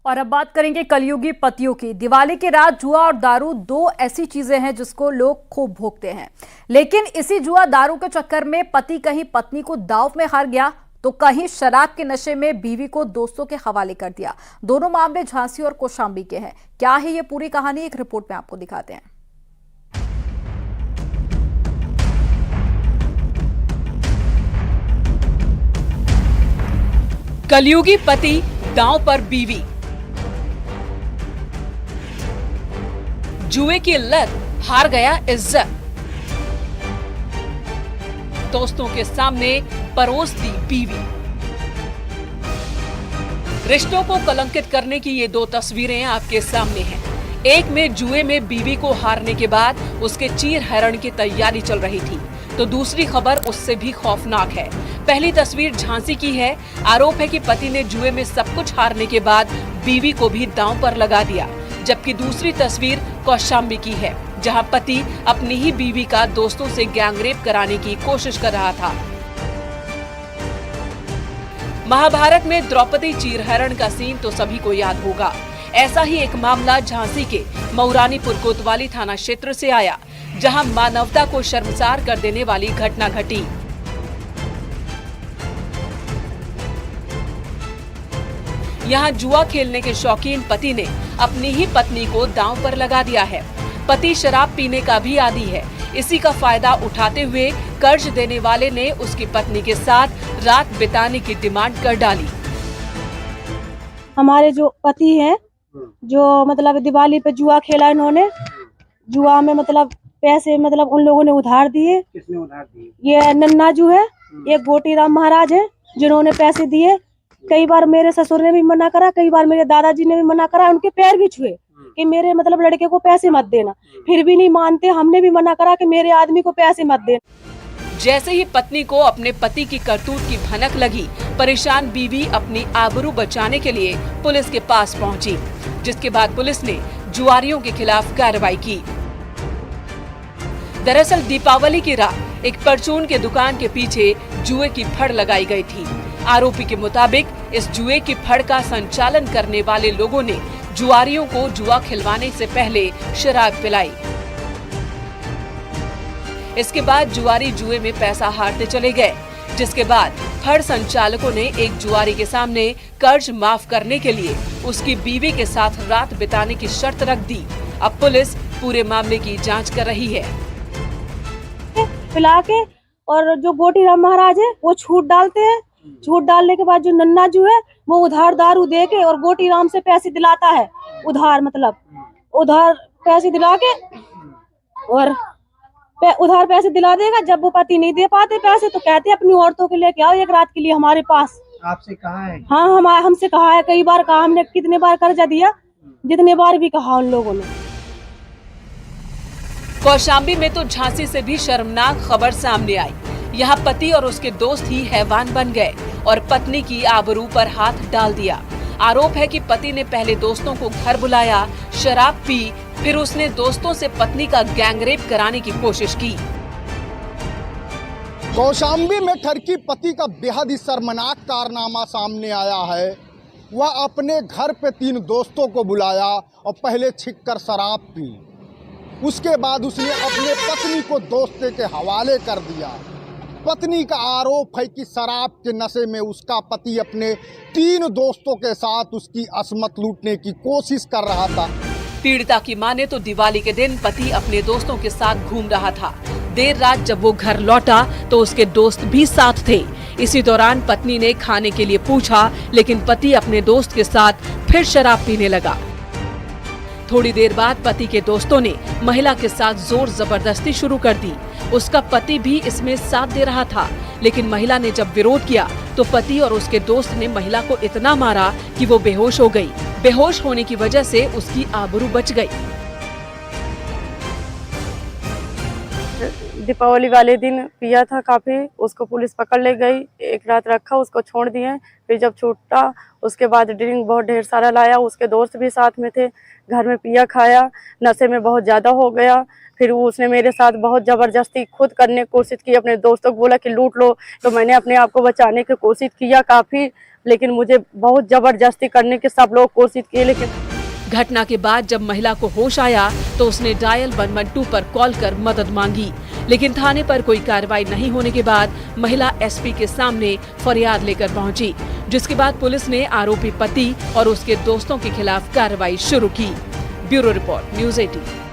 और अब बात करेंगे कलयुगी पतियों की। दिवाली की रात जुआ और दारू दो ऐसी चीजें हैं जिसको लोग खूब भोगते हैं, लेकिन इसी जुआ दारू के चक्कर में पति कहीं पत्नी को दांव में हार गया तो कहीं शराब के नशे में बीवी को दोस्तों के हवाले कर दिया। दोनों मामले झांसी और कौशाम्बी के हैं। क्या है ये पूरी कहानी, एक रिपोर्ट में आपको दिखाते हैं। कलयुगी पति दांव पर बीवी, जुए की लत हार गया इज्जत, दोस्तों के सामने परोस दी बीवी। रिश्तों को कलंकित करने की ये दो तस्वीरें आपके सामने हैं। एक में जुए में बीवी को हारने के बाद उसके चीर हरण की तैयारी चल रही थी, तो दूसरी खबर उससे भी खौफनाक है। पहली तस्वीर झांसी की है। आरोप है कि पति ने जुए में सब कुछ हारने के बाद बीवी को भी दांव पर लगा दिया, जबकि दूसरी तस्वीर कौशाम्बी की है, जहां पति अपनी ही बीवी का दोस्तों से गैंगरेप कराने की कोशिश कर रहा था। महाभारत में द्रौपदी चीरहरण का सीन तो सभी को याद होगा। ऐसा ही एक मामला झांसी के मऊरानीपुर कोतवाली थाना क्षेत्र से आया, जहां मानवता को शर्मसार कर देने वाली घटना घटी। यहाँ जुआ खेलने के शौकीन पति ने अपनी ही पत्नी को दांव पर लगा दिया है। पति शराब पीने का भी आदी है। इसी का फायदा उठाते हुए कर्ज देने वाले ने उसकी पत्नी के साथ रात बिताने की डिमांड कर डाली। हमारे जो पति हैं, जो मतलब दिवाली पे जुआ खेला इन्होंने, जुआ में मतलब पैसे मतलब उन लोगों ने उधार दिए। किसने उधार दिए? ये नन्ना जो है, एक गोटीराम महाराज है, जिन्होंने पैसे दिए। कई बार मेरे ससुर ने भी मना करा, कई बार मेरे दादाजी ने भी मना करा, उनके पैर भी छुए कि मेरे मतलब लड़के को पैसे मत देना, फिर भी नहीं मानते। हमने भी मना करा कि मेरे आदमी को पैसे मत देना। जैसे ही पत्नी को अपने पति की करतूत की भनक लगी, परेशान बीवी अपनी आबरू बचाने के लिए पुलिस के पास पहुंची, जिसके बाद पुलिस ने जुआरियों के खिलाफ कार्रवाई की। दरअसल दीपावली की रात एक परचून के दुकान के पीछे जुए की फड़ लगाई गई थी। आरोपी के मुताबिक इस जुए की फड़ का संचालन करने वाले लोगों ने जुआरियों को जुआ खिलवाने से पहले शराब पिलाई। इसके बाद जुआरी जुए में पैसा हारते चले गए, जिसके बाद फड़ संचालकों ने एक जुआरी के सामने कर्ज माफ करने के लिए उसकी बीवी के साथ रात बिताने की शर्त रख दी। अब पुलिस पूरे मामले की जांच कर रही है। पिला के और जो गोटीराम महाराज है वो छूट डालते हैं। छूट डालने के बाद जो नन्ना जो है वो उधार दारू दे के और गोटीराम से पैसे दिलाता है, उधार मतलब उधार पैसे दिला के और उधार पैसे दिला देगा। जब वो पति नहीं दे पाते पैसे तो कहते हैं अपनी औरतों के लेके आओ एक रात के लिए हमारे पास। आपसे कहा है? हाँ, हमसे कहा है, कई बार कहा हमने, कितने बार कर्जा दिया, जितने बार भी कहा उन लोगों ने। कौशाम्बी में तो झांसी से भी शर्मनाक खबर सामने आई। यहाँ पति और उसके दोस्त ही हैवान बन गए और पत्नी की आबरू पर हाथ डाल दिया। आरोप है कि पति ने पहले दोस्तों को घर बुलाया, शराब पी, फिर उसने दोस्तों से पत्नी का गैंगरेप कराने की कोशिश की। कौशाम्बी में ठरकी पति का बेहद ही शर्मनाक कारनामा सामने आया है। वह अपने घर पे 3 दोस्तों को बुलाया और पहले छिककर शराब पी। उसके बाद उसने अपने पत्नी को दोस्तों के हवाले कर दिया। पत्नी का आरोप है कि शराब के नशे में उसका पति अपने 3 दोस्तों के साथ उसकी असमत लूटने की कोशिश कर रहा था। पीड़िता की माने तो दिवाली के दिन पति अपने दोस्तों के साथ घूम रहा था। देर रात जब वो घर लौटा तो उसके दोस्त भी साथ थे। इसी दौरान पत्नी ने खाने के लिए पूछा, लेकिन पति अपने दोस्त के साथ फिर शराब पीने लगा। थोड़ी देर बाद पति के दोस्तों ने महिला के साथ जोर जबरदस्ती शुरू कर दी। उसका पति भी इसमें साथ दे रहा था, लेकिन महिला ने जब विरोध किया तो पति और उसके दोस्त ने महिला को इतना मारा कि वो बेहोश हो गई। बेहोश होने की वजह से उसकी आबरू बच गई। दीपावली वाले दिन पिया था काफ़ी, उसको पुलिस पकड़ ले गई, एक रात रखा, उसको छोड़ दिए। फिर जब छूटा उसके बाद ड्रिंक बहुत ढेर सारा लाया, उसके दोस्त भी साथ में थे, घर में पिया खाया, नशे में बहुत ज़्यादा हो गया। फिर उसने मेरे साथ बहुत ज़बरदस्ती खुद करने की कोशिश की, अपने दोस्तों को बोला कि लूट लो, तो मैंने अपने आप को बचाने की कोशिश किया काफ़ी, लेकिन मुझे बहुत ज़बरदस्ती करने की सब लोग कोशिश किए। लेकिन घटना के बाद जब महिला को होश आया तो उसने डायल 112 पर कॉल कर मदद मांगी, लेकिन थाने पर कोई कार्रवाई नहीं होने के बाद महिला एसपी के सामने फरियाद लेकर पहुंची, जिसके बाद पुलिस ने आरोपी पति और उसके दोस्तों के खिलाफ कार्रवाई शुरू की। Bureau report, news 18।